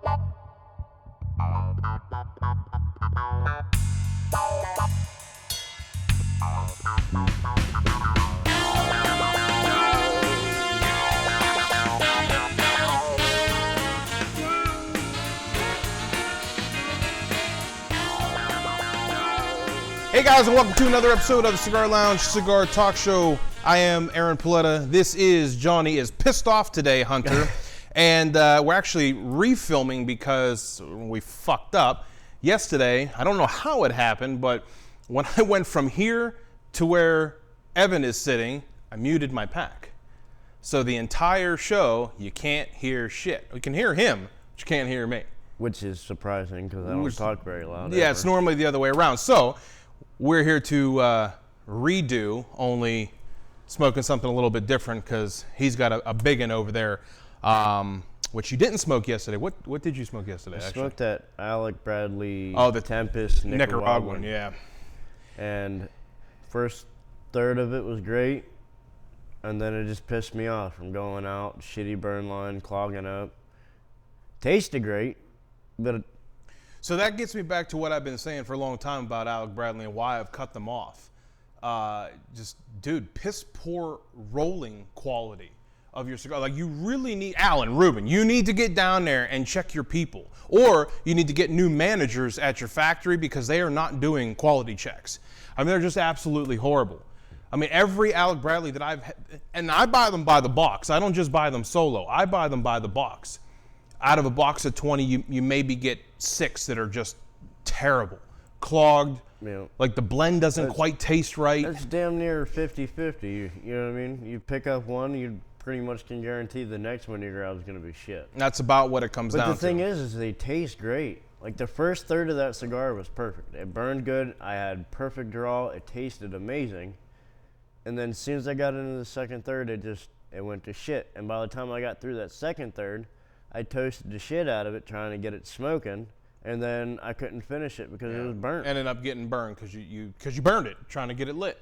Hey guys, and welcome to another episode of the Cigar Lounge, Cigar Talk Show. I am Aaron Paoletta. This is Johnny is pissed off today, Hunter. And we're actually refilming because we fucked up yesterday. I don't know how it happened, but when I went from here to where Evan is sitting, I muted my pack. So the entire show, you can't hear shit. You can hear him, but you can't hear me. Which is surprising because I don't talk very loud. Yeah, it's normally the other way around. So we're here to redo, only smoking something a little bit different because he's got a big one over there, which you didn't smoke yesterday. What did you smoke yesterday? I smoked that Alec Bradley the Tempest Nicaraguan, yeah. And first third of it was great, and then it just pissed me off from going out, shitty burn line, clogging up. Tasted great, but so that gets me back to what I've been saying for a long time about Alec Bradley and why I've cut them off. Just, dude, piss poor rolling quality of your cigar. Like, you really need, Alan, Ruben, you need to get down there and check your people. Or you need to get new managers at your factory because they are not doing quality checks. I mean, they're just absolutely horrible. I mean, every Alec Bradley that I've had, and I buy them by the box. I don't just buy them solo. I buy them by the box. Out of a box of 20, you maybe get 6 that are just terrible. Clogged, yeah. Like the blend doesn't quite taste right. That's damn near 50-50, you know what I mean? You pick up one, you pretty much can guarantee the next one you grab is going to be shit. That's about what it comes down to. But the thing is they taste great. Like the first third of that cigar was perfect. It burned good, I had perfect draw, it tasted amazing. And then as soon as I got into the second third, it went to shit. And by the time I got through that second third, I toasted the shit out of it trying to get it smoking, and then I couldn't finish it because it was burnt. Ended up getting burned because you burned it trying to get it lit.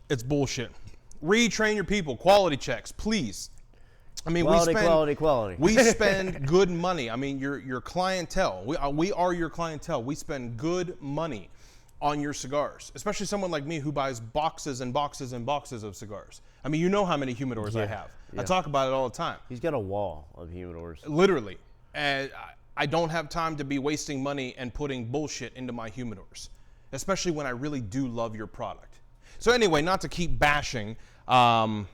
It's bullshit. Retrain your people. Quality checks, please. I mean, quality. We spend good money. I mean, your clientele. We are your clientele. We spend good money on your cigars, especially someone like me who buys boxes and boxes and boxes of cigars. I mean, you know how many humidors I have. Yeah. I talk about it all the time. He's got a wall of humidors. Literally. And I don't have time to be wasting money and putting bullshit into my humidors, especially when I really do love your product. So anyway, not to keep bashing, I'm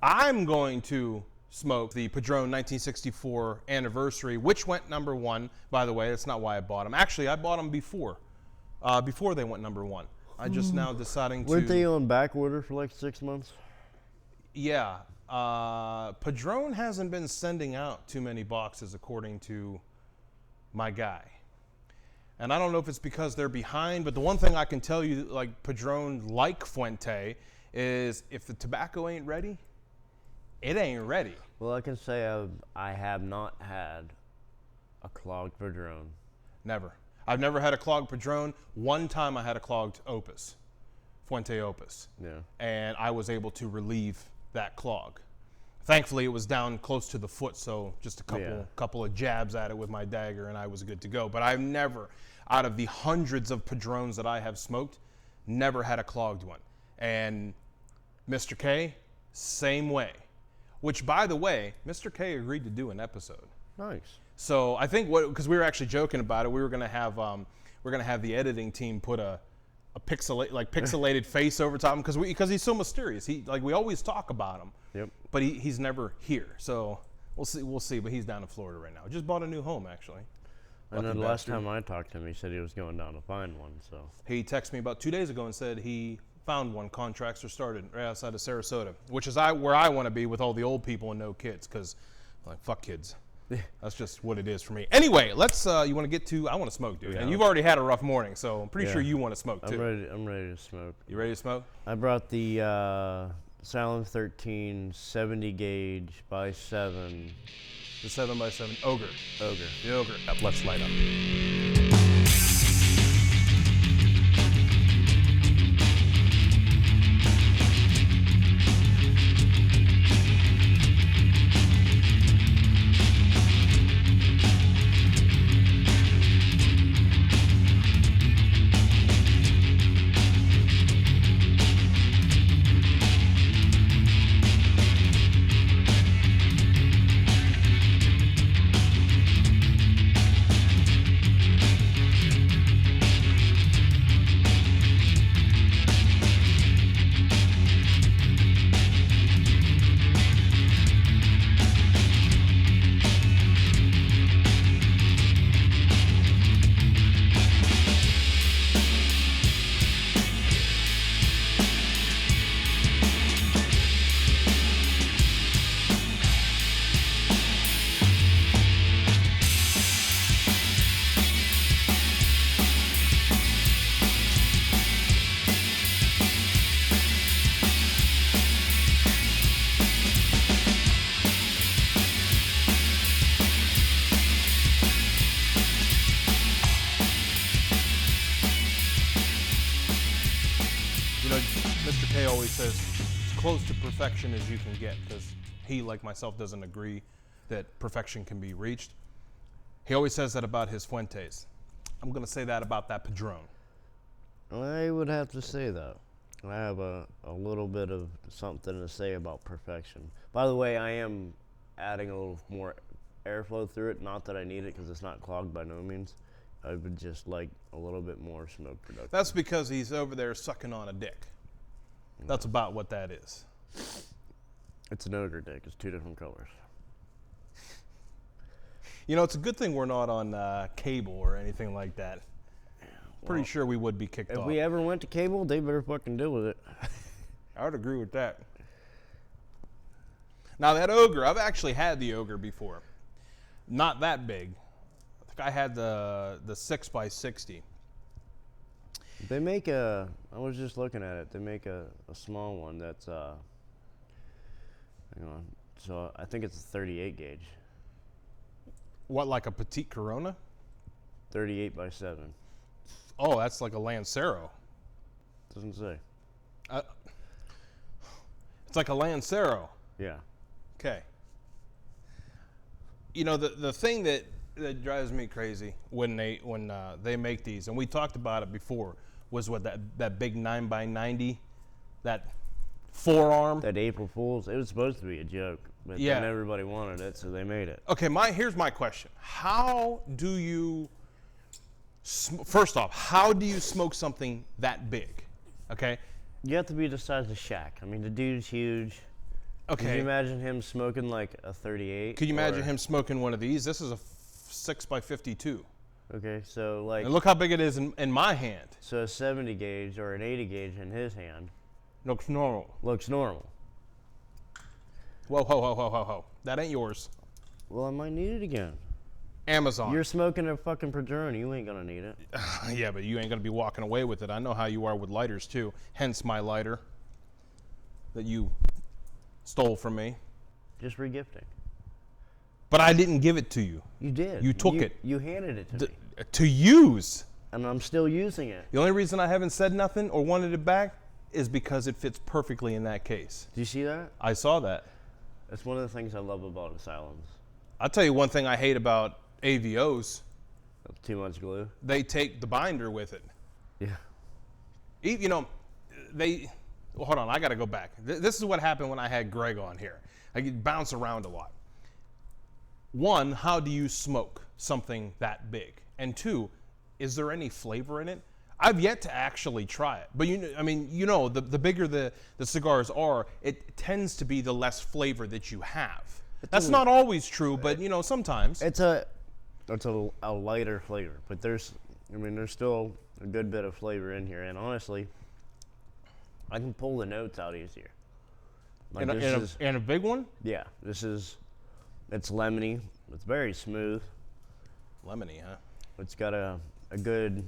going to smoke the Padron 1964 anniversary, which went number 1, by the way. That's not why I bought them. Actually, I bought them before they went number 1. I just now deciding to... Weren't they on back order for like 6 months? Yeah. Padron hasn't been sending out too many boxes according to my guy. And I don't know if it's because they're behind, but the one thing I can tell you, like Padron, like Fuente, is if the tobacco ain't ready, it ain't ready. Well, I can say I have not had a clogged Padron. Never. I've never had a clogged Padron. One time I had a clogged Opus, Fuente Opus. Yeah. And I was able to relieve that clog. Thankfully, it was down close to the foot, so just a couple of jabs at it with my dagger, and I was good to go. But I've never, out of the hundreds of Padrones that I have smoked, never had a clogged one. And Mr. K, same way. Which, by the way, Mr. K agreed to do an episode. Nice. So I think because we were actually joking about it, we were gonna have the editing team put a pixelated face over top him because he's so mysterious. We always talk about him. Yep. But he's never here. So we'll see. But he's down in Florida right now. Just bought a new home actually. And then the last time I talked to him, he said he was going down to find one. So he texted me about 2 days ago and said he found one. Contracts are started right outside of Sarasota, which is where I want to be with all the old people and no kids, because fuck kids. That's just what it is for me. Anyway, let's. You want to get to? I want to smoke, dude. Yeah. And you've already had a rough morning, so I'm pretty sure you want to smoke too. I'm ready to smoke. You ready to smoke? I brought the Asylum 13 70 gauge by 7. The 7x7 Ogre. The Ogre. Let's light up. close to perfection as you can get, because he, like myself, doesn't agree that perfection can be reached. He always says that about his Fuentes. I'm going to say that about that Padron. I would have to say that. I have a little bit of something to say about perfection. By the way, I am adding a little more airflow through it. Not that I need it, because it's not clogged by no means. I would just like a little bit more smoke production. That's because he's over there sucking on a dick. That's about what that is. It's an ogre dick. It's 2 different colors. You know, it's a good thing we're not on cable or anything like that. Pretty sure we would be kicked off. If we ever went to cable, they better fucking deal with it. I would agree with that. Now that Ogre, I've actually had the Ogre before. Not that big. I think I had the 6x60. They make I was just looking at it, they make a small one that's, hang on, so I think it's a 38 gauge. What, like a Petite Corona? 38 by 7. Oh, that's like a Lancero. Doesn't say. It's like a Lancero. Yeah. Okay. You know, the thing that drives me crazy when they make these, and we talked about it before, was what that big 9x90, that forearm. That April Fool's, it was supposed to be a joke, but then everybody wanted it, so they made it. Okay, here's my question. How do you, first off, how do you smoke something that big? Okay? You have to be the size of Shaq. I mean, the dude's huge. Okay. Can you imagine him smoking like a 38? Could you imagine him smoking one of these? This is a 6x52. Okay, so like... And look how big it is in my hand. So a 70 gauge or an 80 gauge in his hand... Looks normal. Looks normal. Whoa, whoa, whoa, whoa, whoa, whoa. That ain't yours. Well, I might need it again. Amazon. You're smoking a fucking Padron. You ain't gonna need it. Yeah, but you ain't gonna be walking away with it. I know how you are with lighters too. Hence my lighter that you stole from me. Just regifting. But I didn't give it to you. You did. You took it. You handed it to me. To use. And I'm still using it. The only reason I haven't said nothing or wanted it back is because it fits perfectly in that case. Do you see that? I saw that. That's one of the things I love about Asylums. I'll tell you one thing I hate about AVOs. That's too much glue. They take the binder with it. Yeah. You know, well, hold on, I got to go back. This is what happened when I had Greg on here. I get bounce around a lot. One, how do you smoke something that big? And two, is there any flavor in it? I've yet to actually try it. But the bigger the cigars are, it tends to be the less flavor that you have. That's not always true, but sometimes. It's a lighter flavor, but there's still a good bit of flavor in here. And honestly, I can pull the notes out easier. Like and a big one? Yeah, it's lemony. It's very smooth. Lemony, huh? It's got a good,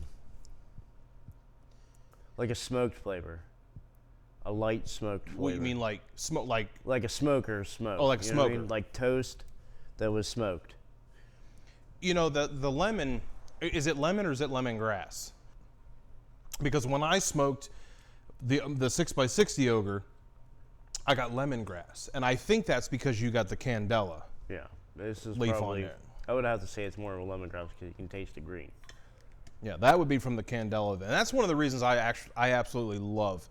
like a smoked flavor. A light smoked flavor. What you mean, like smoke, like a smoker's smoke? Oh, like a smoker. Like toast that was smoked. You know, the lemon, is it lemon or is it lemongrass? Because when I smoked the 6x60 Ogre, I got lemongrass, and I think that's because you got the Candela. Yeah, this is leaf probably. on there. I would have to say it's more of a lemongrass because you can taste the green. Yeah, that would be from the Candela. And that's one of the reasons I absolutely love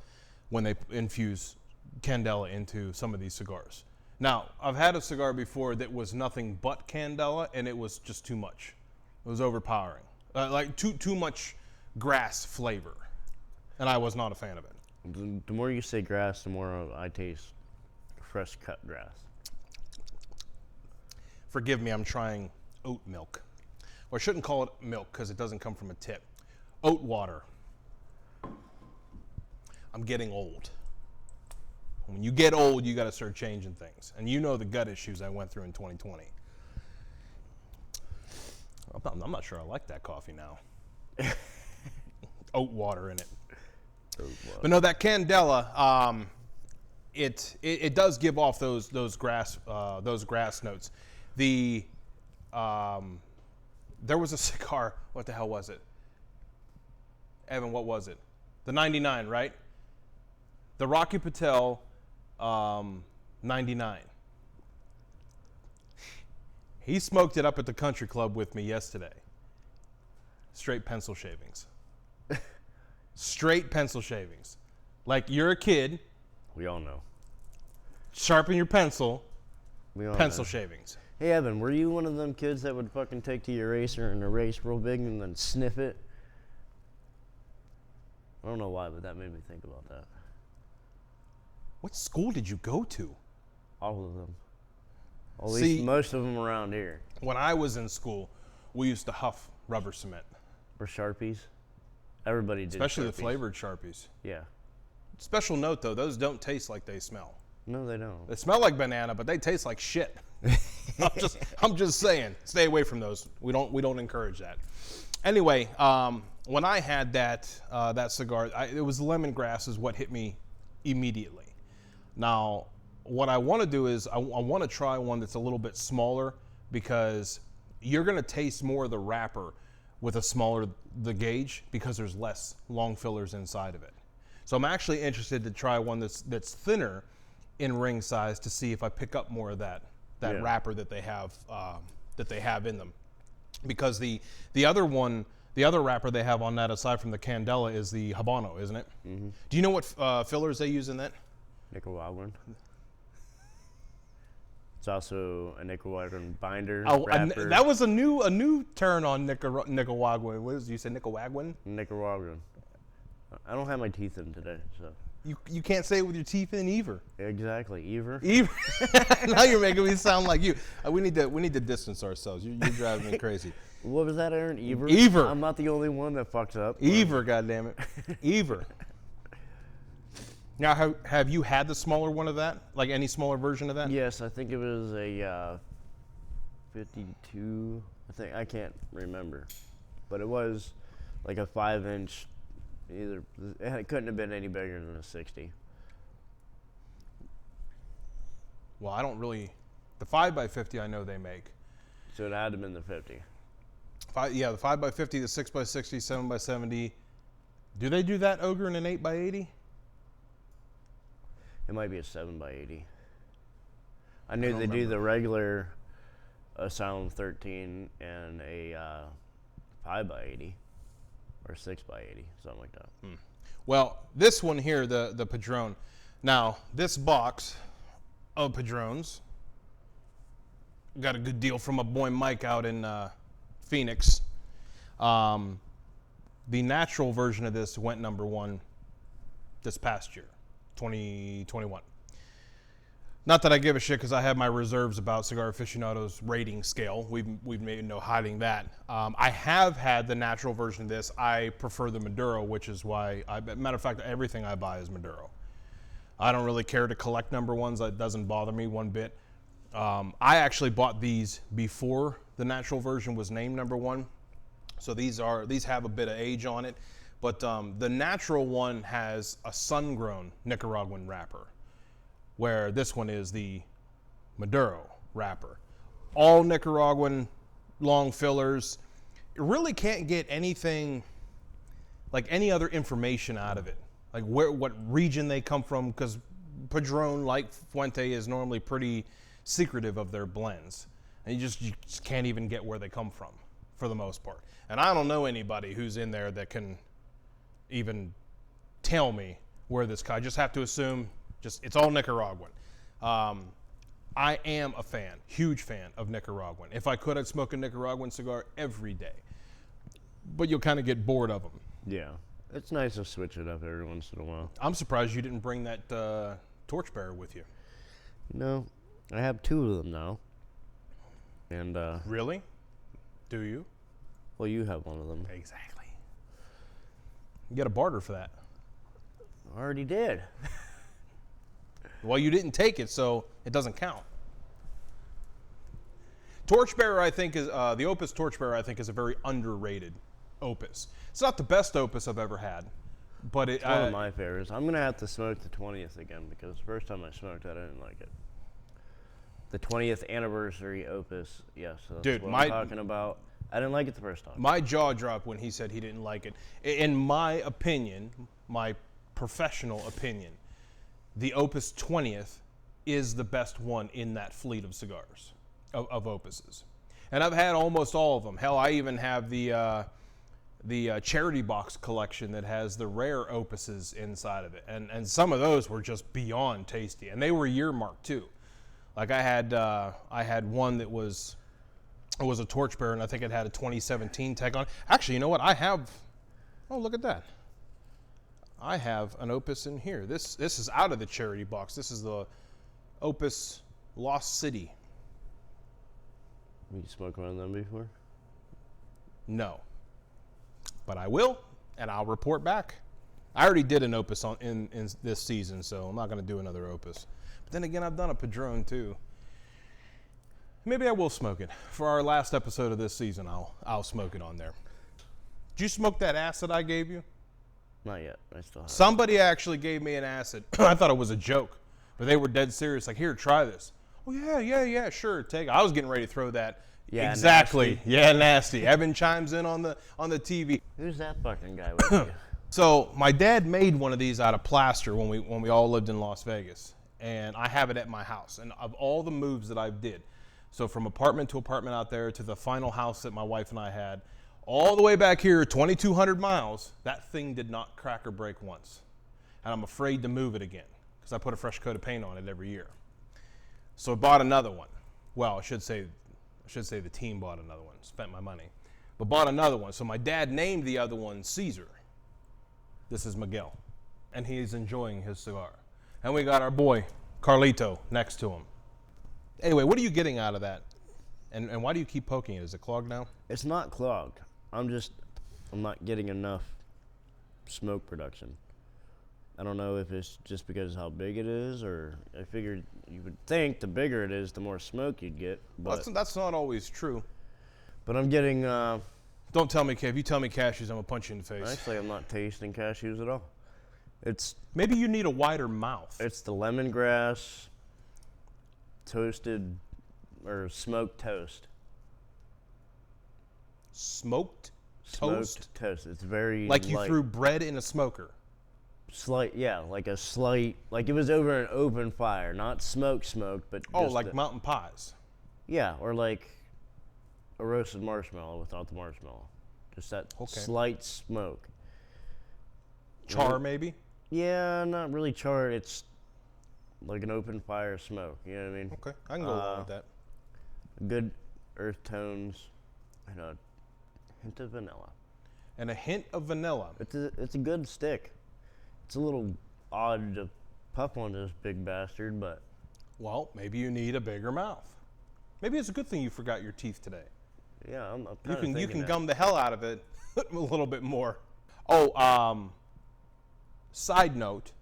when they infuse Candela into some of these cigars. Now, I've had a cigar before that was nothing but Candela, and it was just too much. It was overpowering, like too much grass flavor, and I was not a fan of it. The more you say grass, the more I taste fresh cut grass. Forgive me, I'm trying oat milk. Or I shouldn't call it milk because it doesn't come from a tip. Oat water. I'm getting old. When you get old, you got to start changing things. And you know the gut issues I went through in 2020. I'm not sure I like that coffee now. Oat water in it. But no, that Candela, it does give off those grass notes. There was a cigar. What the hell was it? Evan, what was it? The 99, right? The Rocky Patel $99. He smoked it up at the country club with me yesterday. Straight pencil shavings. Straight pencil shavings. Like you're a kid. We all know. Sharpen your pencil. We all Pencil know. shavings. Hey, Evan, were you one of them kids that would fucking take to your eraser and erase real big and then sniff it? I don't know why, but that made me think about that. What school did you go to? All of them. At least most of them around here. When I was in school, we used to huff rubber cement. Or Sharpies. Everybody did. Especially Sharpies. the flavored Sharpies. Yeah. Special note though, those don't taste like they smell. No, they don't. They smell like banana, but they taste like shit. I'm just saying, stay away from those. We don't encourage that. Anyway, when I had that cigar, it was lemongrass is what hit me immediately. Now, what I want to do is I want to try one that's a little bit smaller because you're going to taste more of the wrapper with a smaller the gauge because there's less long fillers inside of it. So I'm actually interested to try one that's thinner in ring size to see if I pick up more of that wrapper that they have in them. Because the other wrapper they have on that, aside from the Candela, is the Habano, isn't it? Mm-hmm. Do you know what fillers they use in that? Nicaraguan. It's also a Nicaraguan binder. Oh, wrapper. that was a new turn on Nicaraguan. What is you said Nicaraguan? Nicaraguan. I don't have my teeth in today, so. You can't say it with your teeth in either. Exactly, either. Now you're making me sound like you. We need to distance ourselves. You're driving me crazy. What was that, Aaron? Either. Either. I'm not the only one that fucks up. Either, goddammit. Either. Now, have you had the smaller one of that? Like any smaller version of that? Yes, I think it was a 52. I can't remember, but it was like a 5-inch. It couldn't have been any bigger than a 60. Well, I don't really. The 5x50 I know they make. So it had to have been the 50. The 5x50, the 6x60, 7x70. Do they do that, Ogre, in an 8x80? It might be a 7x80. I knew they do the regular Asylum 13 and a 5x80 or 6x80, something like that. Well, this one here, the Padron. Now, this box of Padrones got a good deal from my boy Mike out in Phoenix. The natural version of this went #1 this past year, 2021. Not that I give a shit because I have my reserves about Cigar Aficionado's rating scale. We've made no hiding that. I have had the natural version of this. I prefer the Maduro, which is why, matter of fact, everything I buy is Maduro. I don't really care to collect #1s. That doesn't bother me one bit. I actually bought these before the natural version was named #1. So these have a bit of age on it. But the natural one has a sun-grown Nicaraguan wrapper, where this one is the Maduro wrapper. All Nicaraguan long fillers. You really can't get anything, like any other information out of it. Like what region they come from, because Padron, like Fuente, is normally pretty secretive of their blends. And you just can't even get where they come from, for the most part. And I don't know anybody who's in there that can even tell me where this I just have to assume it's all Nicaraguan. I am a fan, huge fan of Nicaraguan. If I could, I'd smoke a Nicaraguan cigar every day. But you'll kind of get bored of them. Yeah. It's nice to switch it up every once in a while. I'm surprised you didn't bring that torchbearer with you. No, I have 2 of them now. And Really? Do you? well, you have one of them. Exactly. You got a barter for that. I already did. Well, you didn't take it, so it doesn't count. Torchbearer, I think, is the Opus Torchbearer. I think is a very underrated Opus. It's not the best Opus I've ever had, but It's one of my favorites. I'm gonna have to smoke the 20th again because the first time I smoked it, I didn't like it. The 20th anniversary Opus, yes, that's Dude, what I'm talking about. I didn't like it the first time. My jaw dropped when he said he didn't like it. In my opinion, my professional opinion, the Opus 20th is the best one in that fleet of cigars, of Opuses. And I've had almost all of them. Hell, I even have the charity box collection that has the rare Opuses inside of it. And some of those were just beyond tasty. And they were year marked too. Like I had one that was a torchbearer, and I think it had a 2017 tag on it. Actually, you know what? Oh, look at that. I have an Opus in here. This is out of the charity box. This is the Opus Lost City. You smoked one of them before? No. But I will, and I'll report back. I already did an Opus in this season, so I'm not going to do another Opus. But then again, I've done a Padron too. Maybe I will smoke it. For our last episode of this season, I'll smoke it on there. Did you smoke that acid I gave you? Not yet. I still have. Somebody actually gave me an acid. I thought it was a joke, but they were dead serious. Like, here, try this. Oh yeah, sure, take it. I was getting ready to throw that. Yeah, exactly. Nasty. Yeah, nasty. Evan chimes in on the TV. Who's that fucking guy with you? So my dad made one of these out of plaster when we all lived in Las Vegas, and I have it at my house. And of all the moves that I did, so from apartment to apartment out there to the final house that my wife and I had, all the way back here, 2,200 miles, that thing did not crack or break once. And I'm afraid to move it again because I put a fresh coat of paint on it every year. So I bought another one. Well, I should say the team bought another one, spent my money, but bought another one. So my dad named the other one Caesar. This is Miguel, and he's enjoying his cigar. And we got our boy, Carlito, next to him. Anyway, what are you getting out of that? And why do you keep poking it? Is it clogged now? It's not clogged. I'm not getting enough smoke production. I don't know if it's just because of how big it is, or I figured you would think the bigger it is, the more smoke you'd get. But That's not always true. But I'm getting. Don't tell me, if you tell me cashews, I'm gonna punch you in the face. Actually, I'm not tasting cashews at all. It's Maybe you need a wider mouth. It's the lemongrass toasted or smoked toast. Smoked Smoked toast. It's very like you light. threw bread in a smoker. Slight, yeah, like a slight, like it was over an open fire, not smoked, but Oh, just like mountain pies. yeah, or like a roasted marshmallow without the marshmallow, just that slight smoke. Char, maybe? Yeah, not really charred. It's like an open fire smoke. You know what I mean? Okay, I can go along with that. Good earth tones and a hint of vanilla. And a hint of vanilla. It's a good stick. It's a little odd to puff on this big bastard, but Well, maybe you need a bigger mouth. Maybe it's a good thing you forgot your teeth today. yeah, I'm You can gum the hell out of it a little bit more. Oh, side note,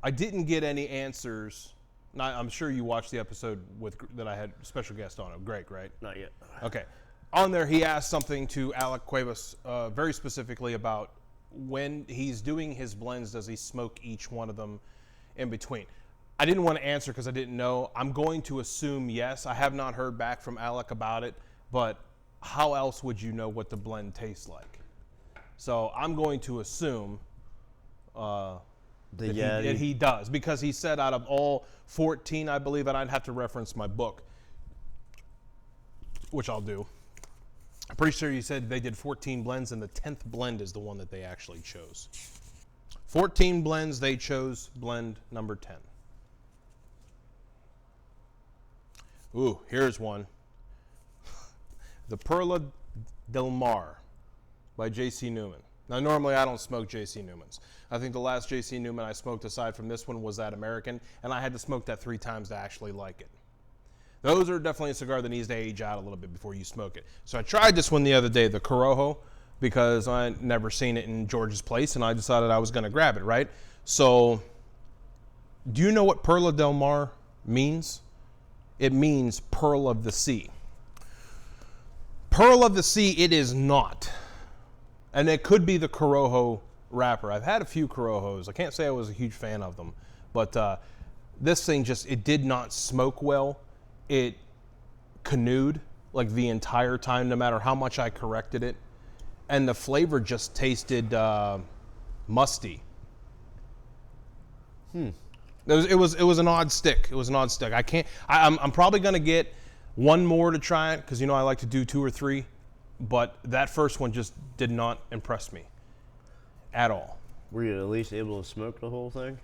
I didn't get any answers. Now, I'm sure you watched the episode that I had special guest on, Greg, right? Not yet. Okay. On there, he asked something to Alec Cuevas very specifically about when he's doing his blends, does he smoke each one of them in between? I didn't want to answer because I didn't know. I'm going to assume yes. I have not heard back from Alec about it, but how else would you know what the blend tastes like? So I'm going to assume that he does, because he said out of all 14, I believe, and I'd have to reference my book, which I'll do. I'm pretty sure you said they did 14 blends, and the 10th blend is the one that they actually chose. 14 blends, they chose blend number 10. Ooh, here's one. The Perla Del Mar by J.C. Newman. Now, normally I don't smoke J.C. Newmans. I think the last J.C. Newman I smoked aside from this one was that American, and I had to smoke that 3 times to actually like it. Those are definitely a cigar that needs to age out a little bit before you smoke it. So I tried this one the other day, the Corojo, because I'd never seen it in George's Place, and I decided I was going to grab it, right? So, do you know what Perla Del Mar means? It means Pearl of the Sea. Pearl of the Sea, it is not. And it could be the Corojo wrapper. I've had a few Corojos. I can't say I was a huge fan of them, but this thing it did not smoke well. It canoed like the entire time, no matter how much I corrected it. And the flavor just tasted musty. It was an odd stick. It was an odd stick. I'm probably gonna get one more to try it because I like to do 2 or 3, but that first one just did not impress me at all. Were you at least able to smoke the whole thing?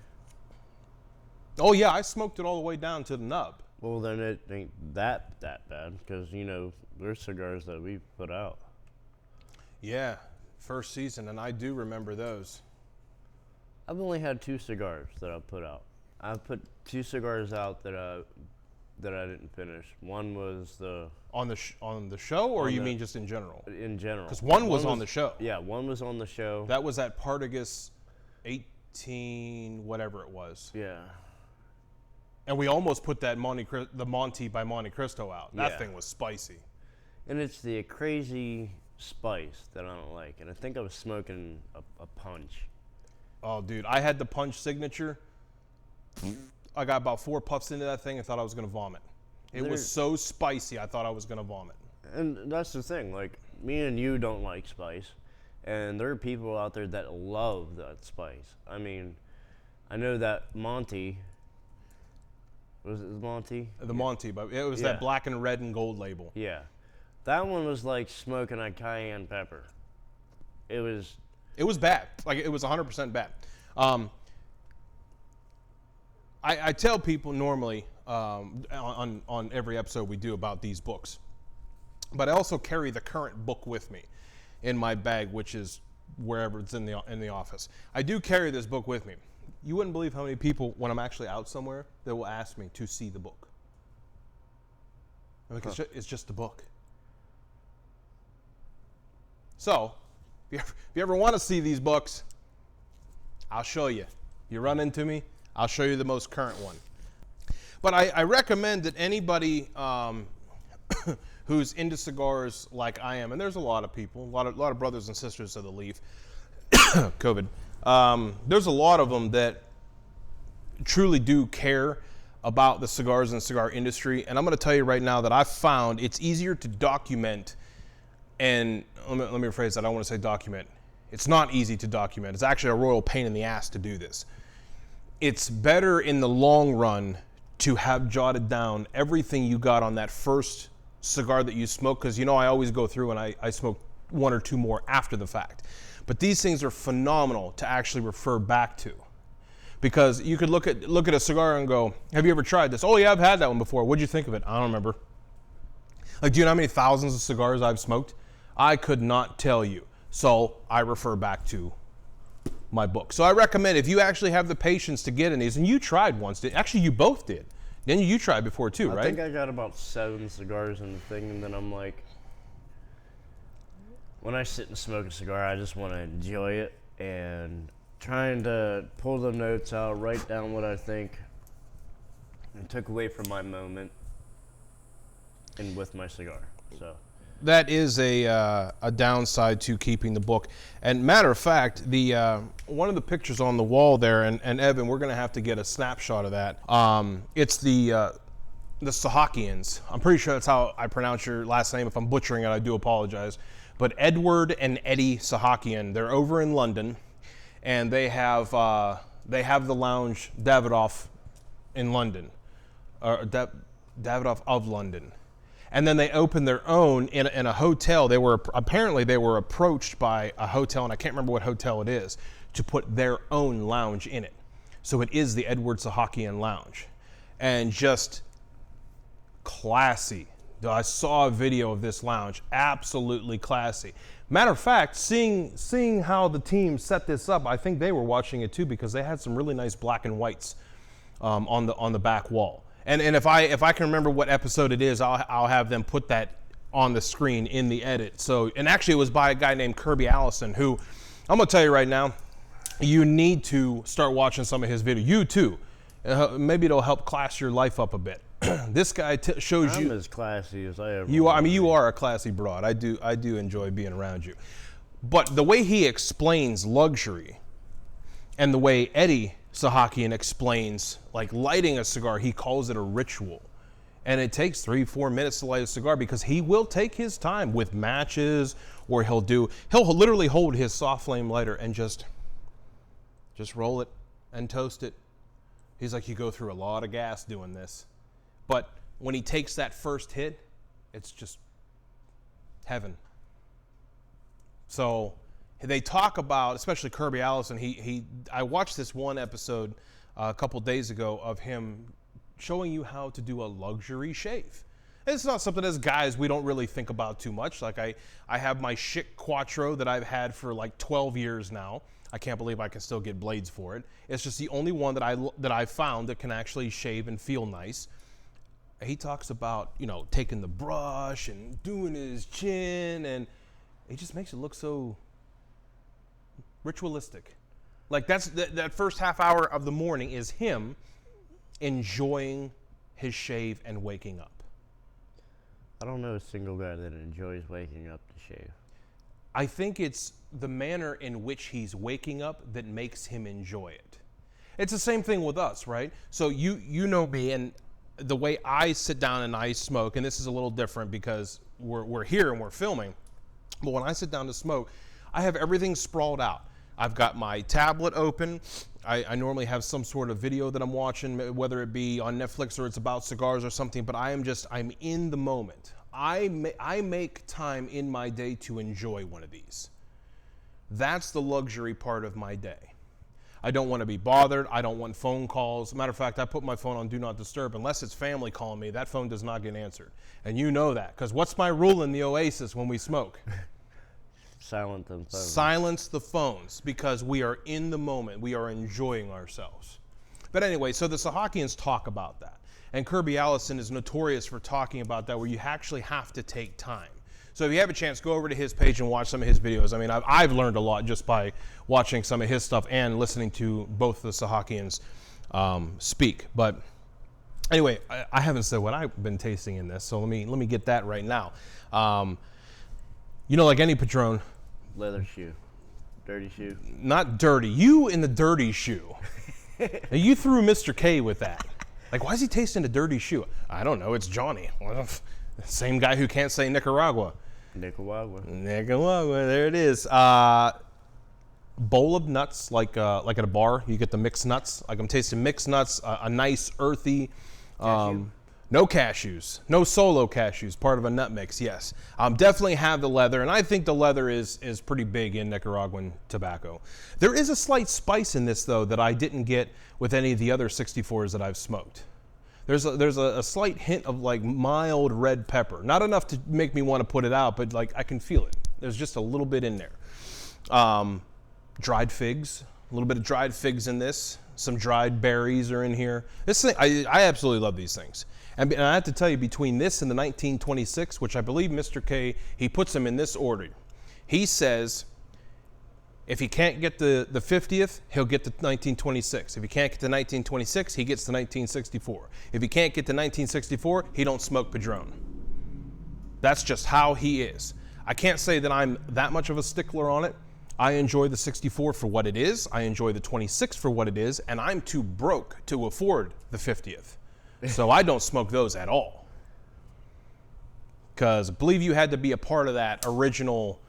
Oh yeah, I smoked it all the way down to the nub. Well, then it ain't that bad because there's cigars that we put out. Yeah, first season, and I do remember those. I've only had 2 cigars that I've put out. I've put 2 cigars out that I didn't finish. One was on the show, or you mean just in general? In general. Because one was on the show. Yeah, one was on the show. That was at Partagas 18, whatever it was. Yeah. And we almost put that the Monty by Monte Cristo out. That thing was spicy. And it's the crazy spice that I don't like. And I think I was smoking a punch. Oh, dude, I had the punch signature. I got about 4 puffs into that thing and thought I was going to vomit. It was so spicy, I thought I was going to vomit. And that's the thing. Like, me and you don't like spice. And there are people out there that love that spice. I mean, I know that Monty... Was it Monty? The Monty, but it was that black and red and gold label. Yeah. That one was like smoking a cayenne pepper. It was bad. Like, it was 100% bad. I tell people normally on every episode we do about these books, but I also carry the current book with me in my bag, which is wherever it's in the office. I do carry this book with me. You wouldn't believe how many people, when I'm actually out somewhere, they will ask me to see the book. Like, it's just a book. So, if you ever want to see these books, I'll show you. You run into me, I'll show you the most current one. But I recommend that anybody who's into cigars like I am, and there's a lot of people, a lot of brothers and sisters of the Leaf, COVID. There's a lot of them that truly do care about the cigars and cigar industry. And I'm going to tell you right now that I've found it's easier to document. And let me rephrase that. I don't want to say document. It's not easy to document. It's actually a royal pain in the ass to do this. It's better in the long run to have jotted down everything you got on that first cigar that you smoke. Because, I always go through and I smoke 1 or 2 more after the fact. But these things are phenomenal to actually refer back to, because you could look at a cigar and go, "Have you ever tried this?" "Oh yeah, I've had that one before." "What'd you think of it?" "I don't remember." Like, do you know how many thousands of cigars I've smoked? I could not tell you. So I refer back to my book. So I recommend, if you actually have the patience to get in these, and you tried once, actually you both did. Then you tried before too, right? I think I got about 7 cigars in the thing, and then I'm like, when I sit and smoke a cigar, I just want to enjoy it, and trying to pull the notes out, write down what I think, and took away from my moment and with my cigar. So that is a downside to keeping the book. And matter of fact, the one of the pictures on the wall there, and Evan, we're going to have to get a snapshot of that. It's the Sahakians. I'm pretty sure that's how I pronounce your last name. If I'm butchering it, I do apologize. But Edward and Eddie Sahakian, they're over in London, and they have the lounge Davidoff in London, or Davidoff of London, and then they opened their own in a hotel. They were approached by a hotel, and I can't remember what hotel it is, to put their own lounge in it. So it is the Edward Sahakian Lounge, and just classy. I saw a video of this lounge, absolutely classy. Matter of fact, seeing how the team set this up, I think they were watching it too, because they had some really nice black and whites on the back wall. And if I can remember what episode it is, I'll have them put that on the screen in the edit. So, and actually it was by a guy named Kirby Allison, who I'm gonna tell you right now, you need to start watching some of his videos. You too. Maybe it'll help class your life up a bit. This guy shows you. I'm as classy as I ever. You are. I mean, you are a classy broad. I do enjoy being around you. But the way he explains luxury, and the way Eddie Sahakian explains like lighting a cigar, he calls it a ritual, and it takes 3-4 minutes to light a cigar, because he will take his time with matches, or he'll literally hold his soft flame lighter and just roll it and toast it. He's like, you go through a lot of gas doing this. But when he takes that first hit, it's just heaven. So they talk about, especially Kirby Allison, I watched this one episode a couple days ago of him showing you how to do a luxury shave. It's not something as guys we don't really think about too much. Like I have my Schick Quattro that I've had for like 12 years now. I can't believe I can still get blades for it. It's just the only one that I found that can actually shave and feel nice. He talks about, you know, taking the brush and doing his chin, and it just makes it look so ritualistic. Like that first half hour of the morning is him enjoying his shave and waking up. I don't know a single guy that enjoys waking up to shave. I think it's the manner in which he's waking up that makes him enjoy it. It's the same thing with us, right? So you know me, and the way I sit down and I smoke, and this is a little different because we're here and we're filming, but when I sit down to smoke, I have everything sprawled out. I've got my tablet open. I normally have some sort of video that I'm watching, whether it be on Netflix or it's about cigars or something, but I'm in the moment. I make time in my day to enjoy one of these. That's the luxury part of my day. I don't want to be bothered. I don't want phone calls. Matter of fact, I put my phone on Do Not Disturb. Unless it's family calling me, that phone does not get answered. And you know that, because what's my rule in the Oasis when we smoke? Silence them phones. Silence the phones, because we are in the moment. We are enjoying ourselves. But anyway, so the Sahakians talk about that. And Kirby Allison is notorious for talking about that, where you actually have to take time. So if you have a chance, go over to his page and watch some of his videos. I mean, I've learned a lot just by watching some of his stuff and listening to both the Sahakians speak. But anyway, I haven't said what I've been tasting in this, so let me get that right now. You know, like any Padron. Leather shoe. Dirty shoe. Not dirty. You in the dirty shoe. Now, you threw Mr. K with that. Like, why is he tasting a dirty shoe? I don't know. It's Johnny. Well, same guy who can't say Nicaragua. Nicaragua. There it is. Bowl of nuts, like at a bar. You get the mixed nuts. Like I'm tasting mixed nuts. A nice earthy. No cashews, no solo cashews, part of a nut mix, yes. Definitely have the leather, and I think the leather is pretty big in Nicaraguan tobacco. There is a slight spice in this, though, that I didn't get with any of the other 64s that I've smoked. There's a slight hint of like mild red pepper. Not enough to make me want to put it out, but like I can feel it. There's just a little bit in there. Dried figs, a little bit of dried figs in this. Some dried berries are in here. This thing, I absolutely love these things. And I have to tell you, between this and the 1926, which I believe Mr. K, he puts them in this order. He says if he can't get the 50th, he'll get the 1926. If he can't get the 1926, he gets the 1964. If he can't get the 1964, he don't smoke Padron. That's just how he is. I can't say that I'm that much of a stickler on it. I enjoy the 64 for what it is. I enjoy the 26 for what it is, and I'm too broke to afford the 50th. So I don't smoke those at all. Because I believe you had to be a part of that original,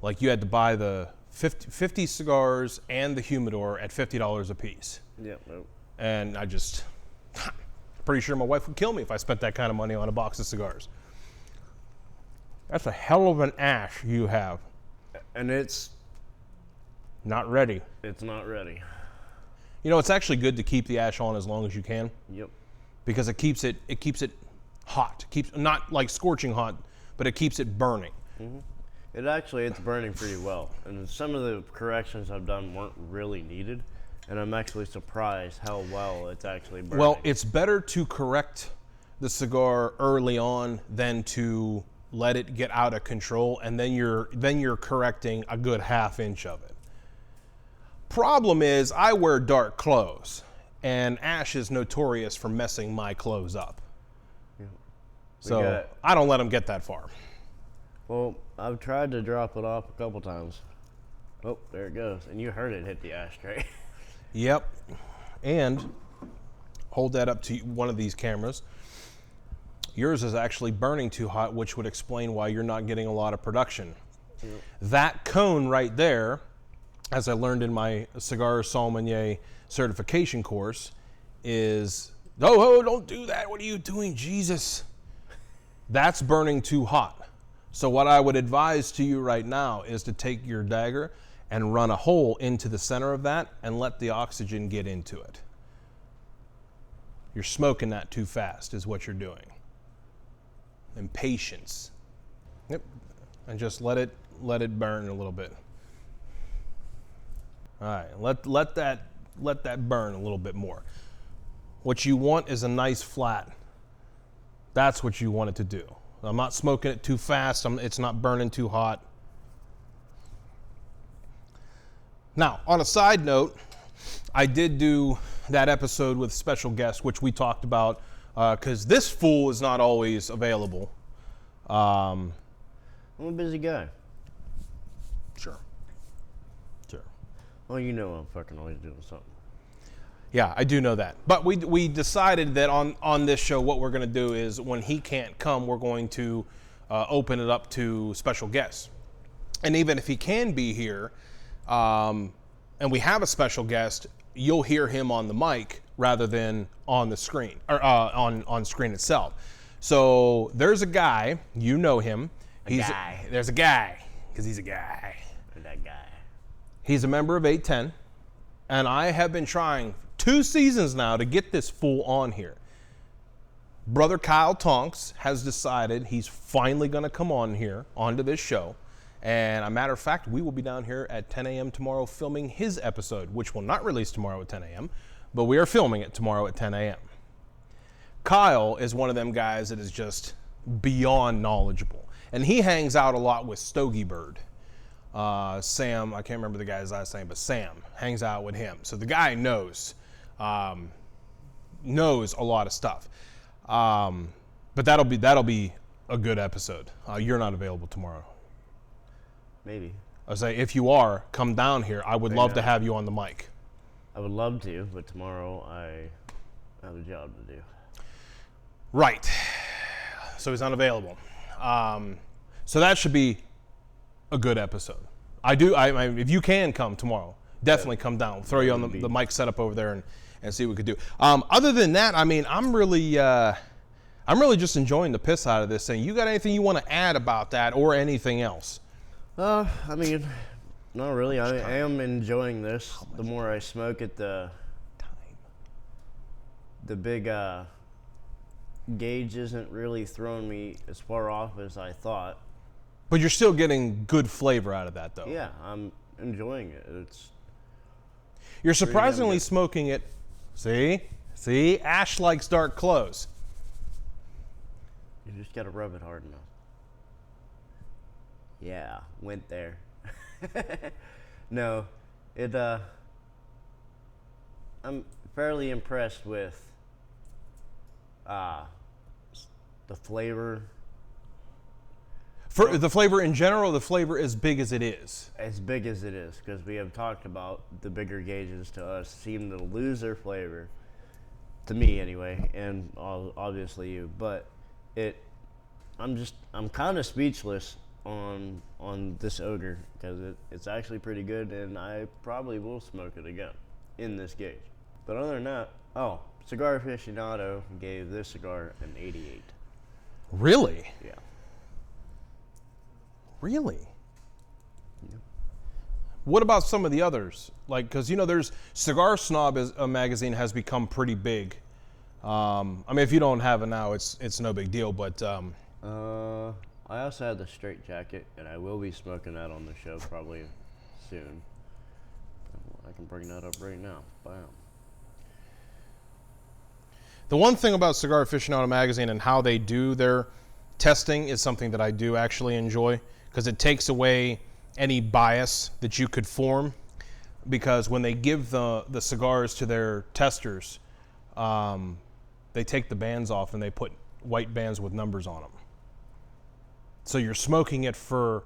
like you had to buy the 50 cigars and the humidor at $50 a piece. Yep. Nope. And pretty sure my wife would kill me if I spent that kind of money on a box of cigars. That's a hell of an ash you have. And it's not ready. It's not ready. You know, it's actually good to keep the ash on as long as you can. Yep. Because it keeps it hot. Keeps not like scorching hot, but it keeps it burning. Mm-hmm. It's burning pretty well. And some of the corrections I've done weren't really needed. And I'm actually surprised how well it's actually burning. Well, it's better to correct the cigar early on than to let it get out of control, and then you're correcting a good half inch of it. Problem is, I wear dark clothes, and ash is notorious for messing my clothes up. Yeah. So I don't let them get that far. Well, I've tried to drop it off a couple times. Oh, there it goes. And you heard it hit the ashtray. Yep. And hold that up to one of these cameras. Yours is actually burning too hot, which would explain why you're not getting a lot of production. Yep. That cone right there, as I learned in my Cigar Sommelier certification course, is, oh, don't do that. What are you doing, Jesus? That's burning too hot. So what I would advise to you right now is to take your dagger and run a hole into the center of that and let the oxygen get into it. You're smoking that too fast is what you're doing. Impatience. Yep. And just let it burn a little bit. All right, let that burn a little bit more. What you want is a nice flat. That's what you want it to do. I'm not smoking it too fast. It's not burning too hot. Now, on a side note, I did do that episode with special guest, which we talked about, because this fool is not always available. I'm a busy guy. Sure. Well, you know I'm fucking always doing something. Yeah, I do know that. But we decided that on this show, what we're going to do is when he can't come, we're going to open it up to special guests. And even if he can be here, and we have a special guest, you'll hear him on the mic rather than on the screen, or on screen itself. So there's a guy, you know him. There's a guy, because he's a guy. That guy. He's a member of 810, and I have been trying 2 seasons now to get this fool on here. Brother Kyle Tonks has decided he's finally going to come on here, onto this show. And a matter of fact, we will be down here at 10 a.m. tomorrow filming his episode, which will not release tomorrow at 10 a.m., but we are filming it tomorrow at 10 a.m. Kyle is one of them guys that is just beyond knowledgeable. And he hangs out a lot with Stogie Bird. Sam, I can't remember the guy's last name, but Sam hangs out with him. So the guy knows a lot of stuff. But that'll be a good episode. You're not available tomorrow. Maybe. I say, if you are, come down here. I would love to have you on the mic. I would love to, but tomorrow I have a job to do. Right. So he's unavailable. So that should be a good episode. If you can come tomorrow, definitely come down. We'll throw you on the mic setup over there and see what we could do. Other than that, I mean, I'm really just enjoying the piss out of this thing. You got anything you want to add about that or anything else? I mean, not really. I am enjoying this. The more I smoke it, the big gauge isn't really throwing me as far off as I thought. But you're still getting good flavor out of that, though. Yeah, I'm enjoying it. You're surprisingly smoking it. See? Ash likes dark clothes. You just gotta rub it hard enough. Yeah, went there. No, I'm fairly impressed with the flavor. For the flavor in general, the flavor as big as it is. As big as it is, because we have talked about the bigger gauges to us seem to lose their flavor, to me anyway, and obviously you. But I'm kind of speechless on this Ogre, because it's actually pretty good, and I probably will smoke it again in this gauge. But other than that, Cigar Aficionado gave this cigar an 88. Really? Yeah. Really? Yeah. What about some of the others? Like, because there's Cigar Snob a magazine has become pretty big. I mean, if you don't have it now, it's no big deal. But I also have the Straight Jacket, and I will be smoking that on the show probably soon. I can bring that up right now. Bam. The one thing about Cigar Aficionado magazine and how they do their testing is something that I do actually enjoy, because it takes away any bias that you could form. Because when they give the cigars to their testers, they take the bands off and they put white bands with numbers on them. So you're smoking it for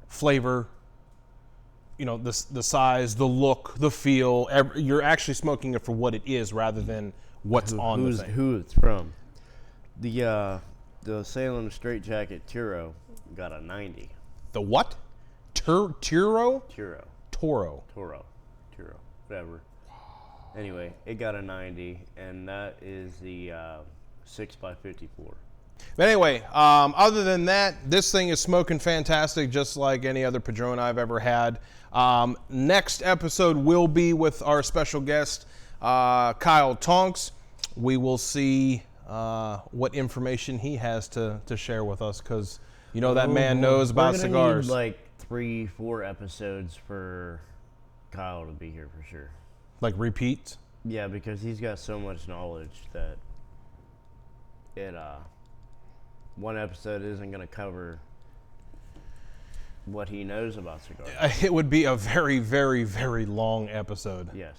flavor, the size, the look, the feel. You're actually smoking it for what it is rather than what's on the thing. Who it's from. The Asylum Straight Jacket Turo got a 90. The what? Turo? Turo. Toro. Whatever. Anyway, it got a 90, and that is the 6x54. But anyway, other than that, this thing is smoking fantastic, just like any other Padron I've ever had. Next episode will be with our special guest, Kyle Tonks. We will see what information he has to share with us, because you know that man knows about cigars. Need like 3-4 episodes for Kyle to be here for sure. Like repeats? Yeah, because he's got so much knowledge that one episode isn't going to cover what he knows about cigars. It would be a very, very, very long episode. Yes.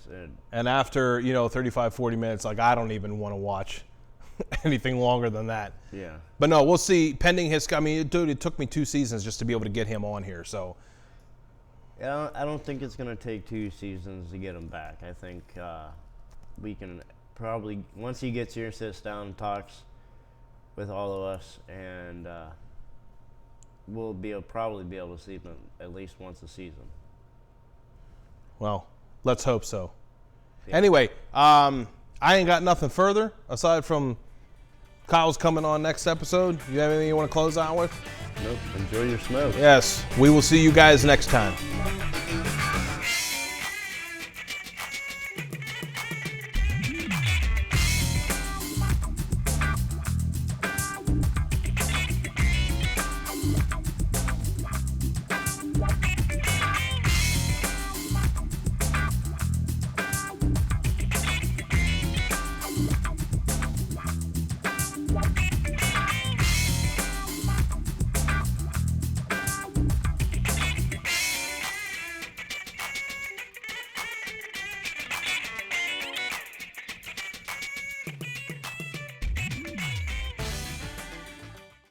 And after, 35, 40 minutes, like, I don't even want to watch anything longer than that. Yeah. But no, we'll see. Pending his, dude, it took me 2 seasons just to be able to get him on here. So, yeah, I don't think it's going to take 2 seasons to get him back. I think we can probably, once he gets here, sits down and talks with all of us, and we'll probably be able to see him at least once a season. Well, let's hope so. Yeah. Anyway, I ain't got nothing further aside from Kyle's coming on next episode. You have anything you want to close out with? Nope. Enjoy your smoke. Yes. We will see you guys next time.